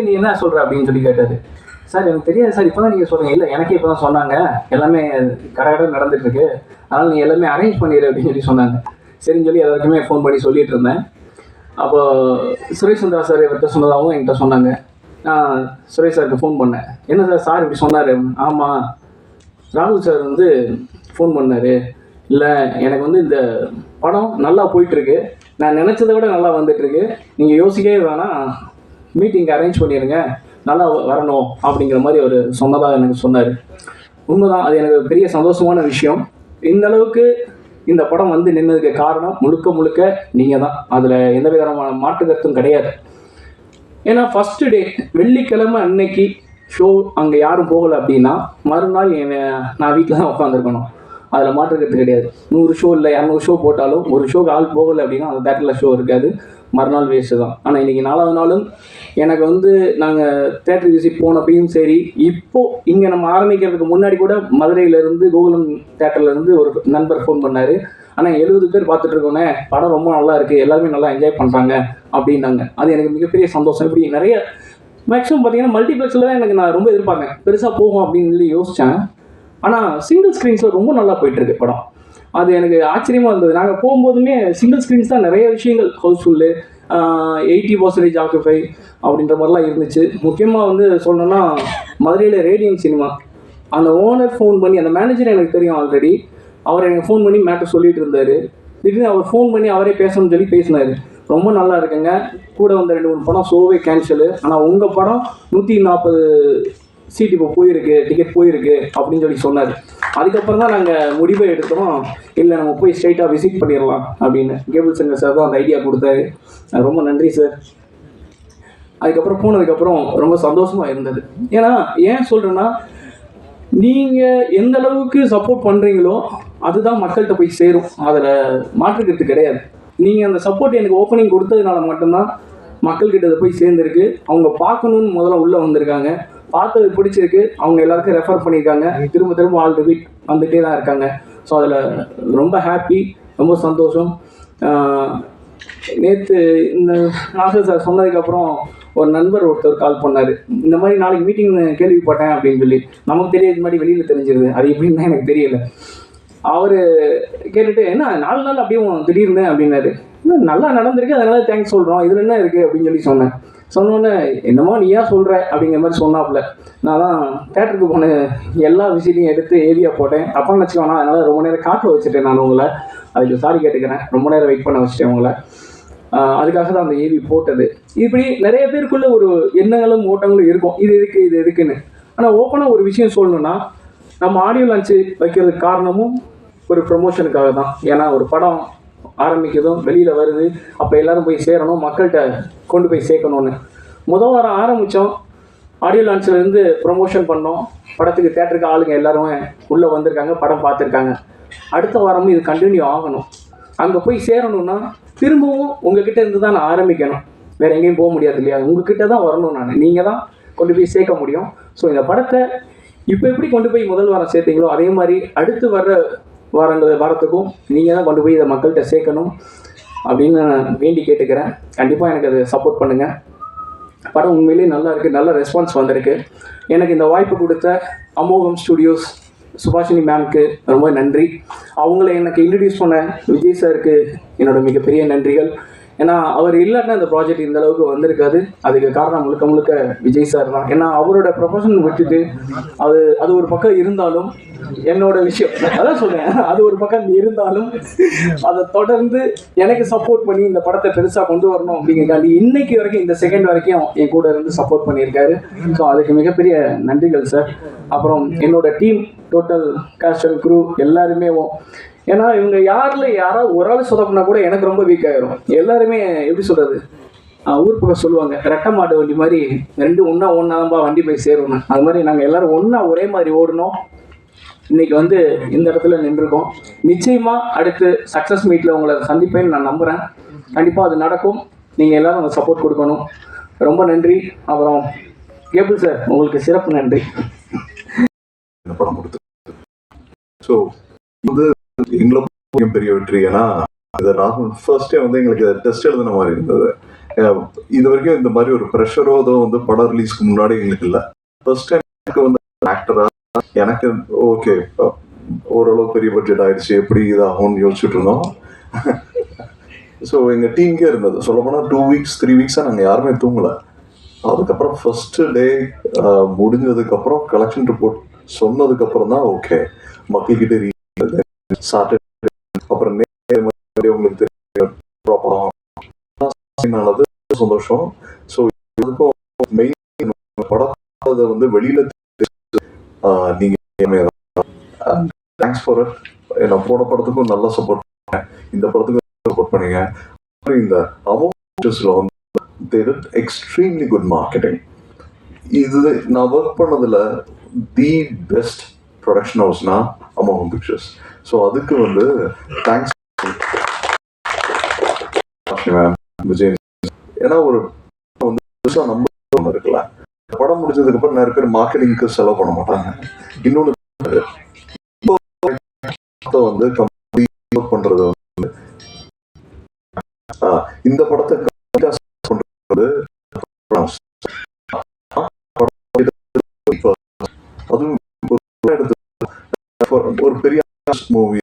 நீ என்ன சொல்கிற அப்படின்னு சொல்லி கேட்டார். சார் எனக்கு தெரியாது சார், இப்போ தான் நீங்கள் சொல்கிறீங்க. இல்லை எனக்கே இப்போ தான் சொன்னாங்க, எல்லாமே கரெக்டாக நடந்துகிட்ருக்கு, அதனால் நீ எல்லாமே அரேஞ்ச் பண்ணிடு அப்படின்னு சொல்லி சொன்னாங்க. சரின்னு சொல்லி எல்லாருக்குமே ஃபோன் பண்ணி சொல்லிகிட்டு இருந்தேன். அப்போ சுரேஷ் சந்திரா சார் இவர்கிட்ட சொன்னதாகவும் என்கிட்ட சொன்னாங்க. நான் சுரேஷ் சாருக்கு ஃபோன் பண்ணேன். என்ன சார் சார் இப்படி சொன்னார்? ஆமாம், ராகுல் சார் வந்து ஃபோன் பண்ணார். இல்லை எனக்கு வந்து இந்த படம் நல்லா போயிட்டுருக்கு, நான் நினச்சதை விட நல்லா வந்துட்டுருக்கு, நீங்கள் யோசிக்கவே வேணாம், மீட்டிங் அரேஞ்ச் பண்ணிடுங்க, நல்லா வரணும் அப்படிங்கிற மாதிரி அவர் சொன்னதாக எனக்கு சொன்னார். உண்மைதான், அது எனக்கு பெரிய சந்தோஷமான விஷயம். இந்த அளவுக்கு இந்த படம் வந்து நின்னதுக்கு காரணம் முழுக்க முழுக்க நீங்கள் தான். அதில் எந்த விதமான மாற்று கருத்தும் கிடையாது. ஏன்னா ஃபஸ்ட்டு டே வெள்ளிக்கிழமை அன்னைக்கு ஷோ அங்கே யாரும் போகலை அப்படின்னா மறுநாள் நான் வீட்டில் தான் உட்காந்துருக்கணும். அதில் மாற்றுக்கிறது கிடையாது. 100 ஷோ இல்லை 200 ஷோ போட்டாலும் ஒரு ஷோக்கு ஆள் போகலை அப்படின்னா அந்த தேட்டரில் ஷோ இருக்காது, மறுநாள் வேஸ்ட்டு தான். ஆனால் இன்றைக்கி 4வது நாளும் எனக்கு வந்து நாங்கள் தேட்டர் விசிட் போனப்பையும் சரி, இப்போது இங்கே நம்ம ஆரம்பிக்கிறதுக்கு முன்னாடி கூட மதுரையிலேருந்து கோகுலம் தேட்டர்லேருந்து ஒரு நண்பர் ஃபோன் பண்ணார். ஆனால் 70 பேர் பார்த்துட்ருக்கோன்னே, படம் ரொம்ப நல்லா இருக்குது, எல்லாருமே நல்லா என்ஜாய் பண்ணுறாங்க அப்படின்னாங்க. அது எனக்கு மிகப்பெரிய சந்தோஷம். இப்படி நிறைய மேக்ஸிமம் பார்த்தீங்கன்னா மல்டிப்ளெக்ஸில் தான் நான் ரொம்ப எதிர்பார்த்தேன், பெருசாக போகும் அப்படின்னு சொல்லி யோசித்தேன். ஆனால் சிங்கிள் ஸ்க்ரீன்ஸில் ரொம்ப நல்லா போயிட்டுருக்கு படம். அது எனக்கு ஆச்சரியமாக இருந்தது. நாங்கள் போகும்போதுமே சிங்கிள் ஸ்க்ரீன்ஸ் தான் நிறைய விஷயங்கள், ஹவுஸ்ஃபுல்லு, 80% ஆக்குபை அப்படின்ற மாதிரிலாம் இருந்துச்சு. முக்கியமாக வந்து சொல்லணும்னா மதுரையில் ரேடியன் சினிமா அந்த ஓனர் ஃபோன் பண்ணி, அந்த மேனேஜர் எனக்கு தெரியும் ஆல்ரெடி, அவர் எனக்கு ஃபோன் பண்ணி மேட்டர் சொல்லிட்டு இருந்தார். திடீர்னு அவர் ஃபோன் பண்ணி அவரே பேசணும்னு சொல்லி பேசினார். ரொம்ப நல்லா இருக்குங்க, கூட வந்த 2-3 படம் ஷோவே கேன்சலு, ஆனால் உங்கள் படம் 140 சீட் இப்போ போயிருக்கு, டிக்கெட் போயிருக்கு அப்படின்னு சொல்லி சொன்னார். அதுக்கப்புறம் தான் நாங்கள் முடிவை எடுத்தோம், இல்லை நம்ம போய் ஸ்ட்ரைட்டாக விசிட் பண்ணிடலாம் அப்படின்னு. கேபிள் சங்கர் சார் தான் அந்த ஐடியா கொடுத்தாரு. ரொம்ப நன்றி சார். அதுக்கப்புறம் போனதுக்கப்புறம் ரொம்ப சந்தோஷமாக இருந்தது. ஏன்னா ஏன் சொல்கிறேன்னா, நீங்கள் எந்த அளவுக்கு சப்போர்ட் பண்ணுறீங்களோ அதுதான் மக்கள்கிட்ட போய் சேரும், அதில் மாற்றுக்கிறது கிடையாது. நீங்கள் அந்த சப்போர்ட் எனக்கு ஓப்பனிங் கொடுத்ததுனால மட்டும்தான் மக்கள்கிட்ட அதை போய் சேர்ந்துருக்கு. அவங்க பார்க்கணுன்னு முதல்ல உள்ளே வந்திருக்காங்க, பார்த்தது பிடிச்சிருக்கு, அவங்க எல்லாருக்கும் ரெஃபர் பண்ணியிருக்காங்க, திரும்ப திரும்ப ஆல் ரிப்பீட் வந்துகிட்டே தான் இருக்காங்க. ஸோ அதில் ரொம்ப ஹாப்பி, ரொம்ப சந்தோஷம். நேற்று இந்த நாசர் சார் சொன்னதுக்கப்புறம் ஒரு நண்பர் ஒருத்தர் கால் பண்ணார். இந்த மாதிரி நாளைக்கு மீட்டிங் கேள்விப்பட்டேன் அப்படின்னு சொல்லி. நமக்கு தெரியாது, மாதிரி வெளியில் தெரிஞ்சிருது, அது எப்படின்னு தான் எனக்கு தெரியல. அவர் கேட்டுட்டு, என்ன 4 நாள் அப்படியும் திடீர்னு அப்படின்னாரு. இன்னும் நல்லா நடந்திருக்கு, அதனால தேங்க்ஸ் சொல்கிறோம், இதில் என்ன இருக்குது அப்படின்னு சொல்லி சொன்னேன். சொன்னோன்னே என்னமோ நீ ஏன் சொல்கிற அப்படிங்கிற மாதிரி சொன்னாப்புல. நான் தான் தேட்டருக்கு போன எல்லா விஷயத்தையும் எடுத்து ஏவியா போட்டேன், தப்பாக நினச்சிக்கோனா, அதனால் ரொம்ப நேரம் காக்க வச்சுட்டேன் நான் உங்களை, அதுக்கு சாரி கேட்டுக்கிறேன், ரொம்ப நேரம் வெயிட் பண்ண வச்சுட்டேன் உங்களை. அதுக்காக தான் அந்த ஏவி போட்டது. இப்படி நிறைய பேருக்குள்ள ஒரு எண்ணங்களும் ஓட்டங்களும் இருக்கும், இது எதுக்கு இது எதுக்குன்னு. ஆனால் ஓப்பனாக ஒரு விஷயம் சொல்லணுன்னா, நம்ம ஆடியோ லான்ச்சு வைக்கிறதுக்கு காரணமும் ஒரு ப்ரொமோஷனுக்காக தான். ஏன்னா ஒரு படம் ஆரம்பிக்கிறதும் வெளியில் வருது, அப்போ எல்லோரும் போய் சேரணும், மக்கள்கிட்ட கொண்டு போய் சேர்க்கணுன்னு. வாரம் ஆரம்பித்தோம், ஆடியோ லான்ச்சிலேருந்து ப்ரொமோஷன் பண்ணோம், படத்துக்கு தேட்டருக்கு ஆளுங்க எல்லாருமே உள்ளே வந்திருக்காங்க, படம் பார்த்துருக்காங்க. அடுத்த வாரமும் இது கண்டினியூ ஆகணும். அங்கே போய் சேரணுன்னா திரும்பவும் உங்ககிட்ட இருந்து தான் நான் ஆரம்பிக்கணும், வேறு எங்கேயும் போக முடியாது இல்லையா? உங்ககிட்ட தான் வரணும், நீங்கள் தான் கொண்டு போய் சேர்க்க முடியும். ஸோ இந்த படத்தை இப்போ எப்படி கொண்டு போய் முதல் வாரம் சேர்த்தீங்களோ அதே மாதிரி அடுத்து வர்ற வாரத்துக்கும் நீங்கள் தான் கொண்டு போய் இதை மக்கள்கிட்ட சேர்க்கணும் அப்படின்னு நான் வேண்டி கேட்டுக்கிறேன். கண்டிப்பாக எனக்கு அதை சப்போர்ட் பண்ணுங்கள். படம் உண்மையிலேயே நல்லா இருக்குது, நல்ல ரெஸ்பான்ஸ் வந்திருக்கு. எனக்கு இந்த வாய்ப்பு கொடுத்த அமோகம் ஸ்டுடியோஸ் சுபாஷினி மேம்க்கு ரொம்ப நன்றி. அவங்கள எனக்கு இன்ட்ரடியூஸ் பண்ண விஜய் சாருக்கு என்னோட மிகப்பெரிய நன்றிகள். ஏன்னா அவர் இல்லைன்னா இந்த ப்ராஜெக்ட் இந்த அளவுக்கு வந்திருக்காது. அதுக்கு காரணம் முழுக்க முழுக்க விஜய் சார் தான். ஏன்னா அவரோட ப்ரொஃபஷன் விட்டுட்டு அது ஒரு பக்கம் இருந்தாலும், என்னோட விஷயம் அதான் சொல்கிறேன், அது ஒரு பக்கம் இருந்தாலும் அதை தொடர்ந்து எனக்கு சப்போர்ட் பண்ணி இந்த படத்தை பெருசாக கொண்டு வரணும் அப்படிங்கிறக்காண்டி இன்னைக்கு வரைக்கும், இந்த செகண்ட் வரைக்கும் என் கூட இருந்து சப்போர்ட் பண்ணியிருக்காரு. ஸோ அதுக்கு மிகப்பெரிய நன்றிகள் சார். அப்புறம் என்னோட team, total cast and crew எல்லாருமே, ஏன்னா இவங்க யாராவது ஒரு ஆள் சொதப்பினா கூட எனக்கு ரொம்ப வீக் ஆகிரும். எல்லாருமே எப்படி சொல்கிறது, ஊர் பக்கம் சொல்லுவாங்க, ரெட்டை மாட்டு வண்டி மாதிரி 2 ஒன்றாதான்பா வண்டி போய் சேரணும். அது மாதிரி நாங்கள் எல்லோரும் ஒன்றா ஒரே மாதிரி ஓடணும். இன்றைக்கி வந்து இந்த இடத்துல நின்றுருக்கோம். நிச்சயமாக அடுத்து சக்ஸஸ் மீட்டில் உங்களை சந்திப்பேன்னு நான் நம்புகிறேன். கண்டிப்பாக அது நடக்கும். நீங்கள் எல்லோரும் அந்த சப்போர்ட் கொடுக்கணும். ரொம்ப நன்றி. அப்புறம் கேபிள் சார், உங்களுக்கு சிறப்பு நன்றி. படம் கொடுத்து ஸோ வந்து எங்களுக்கு பெரிய வெற்றி. ஏன்னா இதை ராகுல் ஃபர்ஸ்டே வந்து எங்களுக்கு டெஸ்ட் எழுதுன மாதிரி இருந்தது. இது வரைக்கும் இந்த மாதிரி ஒரு ப்ரெஷரோ ஏதோ வந்து படம் ரிலீஸ்க்கு முன்னாடி எங்களுக்கு இல்லை. ஃபர்ஸ்ட் டைம் எனக்கு வந்து ஆக்டரா எனக்கு ஓகே ஓரளவு பெரிய பட்ஜெட் ஆயிடுச்சு, எப்படி இதாகும்னு யோசிச்சுட்டு இருந்தோம். ஸோ எங்கள் டீமுக்கே இருந்தது. சொல்லப்போனால் 2 வீக்ஸ் 3 வீக்ஸாக நாங்கள் யாருமே தூங்கலை. அதுக்கப்புறம் ஃபர்ஸ்ட் டே முடிஞ்சதுக்கப்புறம் கலெக்ஷன் ரிப்போர்ட் சொன்னதுக்கப்புறம் தான் ஓகே மக்கள்கிட்ட சாட்டர்டே அப்புறம் உங்களுக்கு தெரியும் சந்தோஷம். ஸோ இதுக்கும் மெயின் படத்தை வந்து வெளியில நீங்க தேங்க்ஸ் ஃபார் இட். நான் போன படத்துக்கும் நல்லா சப்போர்ட் பண்ணேன், இந்த படத்துக்கும் சப்போர்ட் பண்ணீங்க. இந்த அமௌண்ட்ஸ்ல வந்து they did extremely good marketing. இது நான் ஒர்க் பண்ணதுல தி பெஸ்ட் ப்ரொடக்ஷன் ஹவுஸ்னா அமௌண்ட் பிக்சர்ஸ். ஸோ அதுக்கு வந்து தேங்க்ஸ் விஜய். ஏன்னா ஒரு வந்து நம்ம இருக்குல்ல, படம் முடிஞ்சதுக்கு அப்புறம் நிறைய பேர் மார்க்கெட்டிங்க்கு செலவு பண்ண மாட்டாங்க. இன்னொன்று வந்து பண்றது வந்து இந்த படத்தை பண்றது அதுவும் ஒரு பெரிய மூவி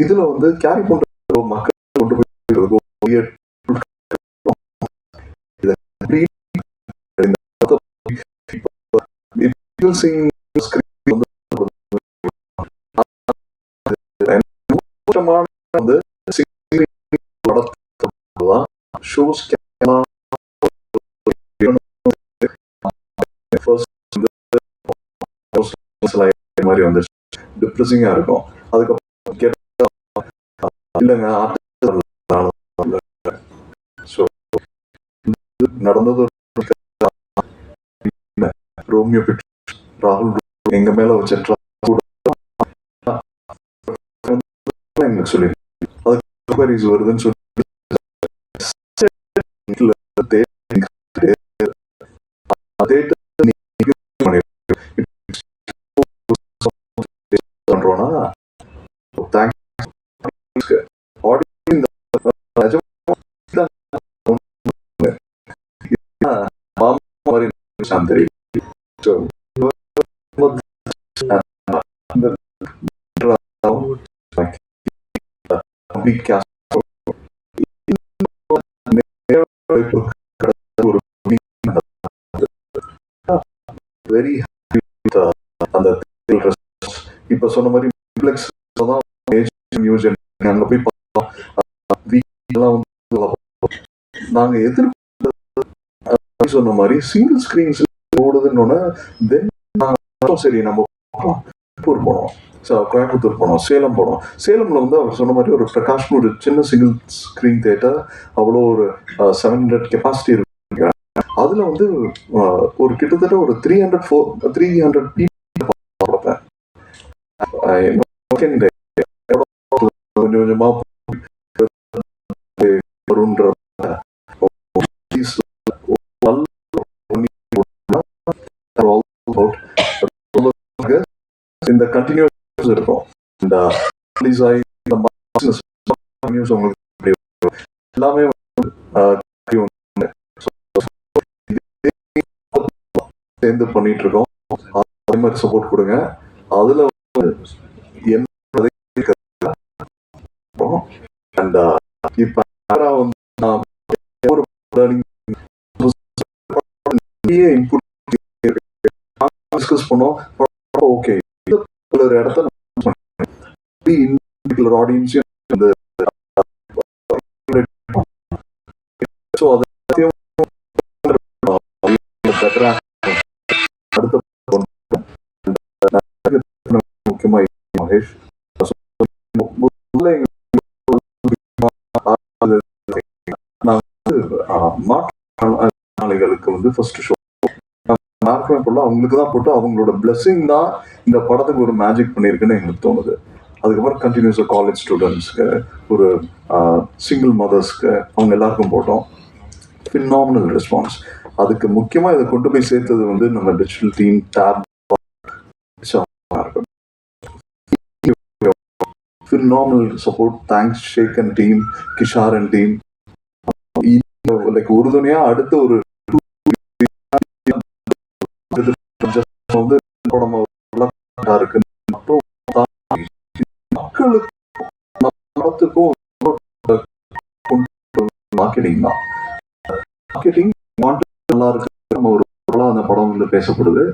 இதுல வந்து கேரி பண்ற மக்கள் கொண்டு போய் மாதிரி வந்துருச்சு, டிப்ரெசிங்கா இருக்கும். அதுக்கப்புறம் இல்லைங்க நடந்தது ரோமியோ பிக்சர்ஸ் ராகுல் எங்க மேல வச்ச சொல்லி அதுக்கு வருதுன்னு சொல்லி பண்றோம்னா வெரி அந்த இப்ப சொன்ன மாதிரி அங்க போய் நாங்க எதிர்ப்பு சொன்ன மாதிரி சிங்கிள் ஸ்கிரீன்ஸ் ஓடுதுன்னு சரி நம்ம போனோம், கோயம்புத்தூர் போனோம், சேலம் போனோம். சேலம்ல வந்து அவர் சொன்ன மாதிரி ஒரு பிரகாஷ்னு ஒரு சின்ன சிங்கிள் ஸ்கிரீன் தியேட்டர், அவ்வளோ ஒரு 700 கெப்பாசிட்டி இருக்கு. அதுல வந்து ஒரு கிட்டத்தட்ட ஒரு 300 கொஞ்சம் கொஞ்சமா இந்த கண்டினியூஸ் இருக்கும். இந்த எல்லாமே சேர்ந்து பண்ணிட்டு இருக்கோம். அதே மாதிரி சப்போர்ட் கொடுங்க. அதுல இப்ப டிஸ்கஸ் பண்ணோம். ஓகே ஒரு இடத்த ஆடியன்ஸையும் அடுத்த முக்கியமா மகேஷ் மாற்றுத்திறனாளிகளுக்கு வந்து ஃபர்ஸ்ட் ஷோ அவங்களுக்கு தான் போட்டு அவங்களோட பிளெஸிங் தான் இந்த படத்துக்கு ஒரு மேஜிக் பண்ணியிருக்குன்னு எங்களுக்கு தோணுது. அதுக்கப்புறம் கண்டினியூஸாக காலேஜ் ஸ்டூடெண்ட்ஸ்க்கு, ஒரு சிங்கிள் மதர்ஸ்க்கு, அவங்க எல்லாருக்கும் போட்டோம். Phenomenal response. அதுக்கு முக்கியமாக இதை கொண்டு போய் சேர்த்தது வந்து நம்ம டிஜிட்டல் டீம் டேப் phenomenal support. Thanks Sheikh and team, Kishar and team. Like உறுதுணையா அடுத்த ஒரு வந்து படம் இருக்கு. மக்களுக்கு படத்துக்கும் மார்க்கெட்டிங் தான். மார்க்கெட்டிங் நல்லா இருக்கு. நம்ம ஒரு அந்த படம் வந்து பேசப்படுது.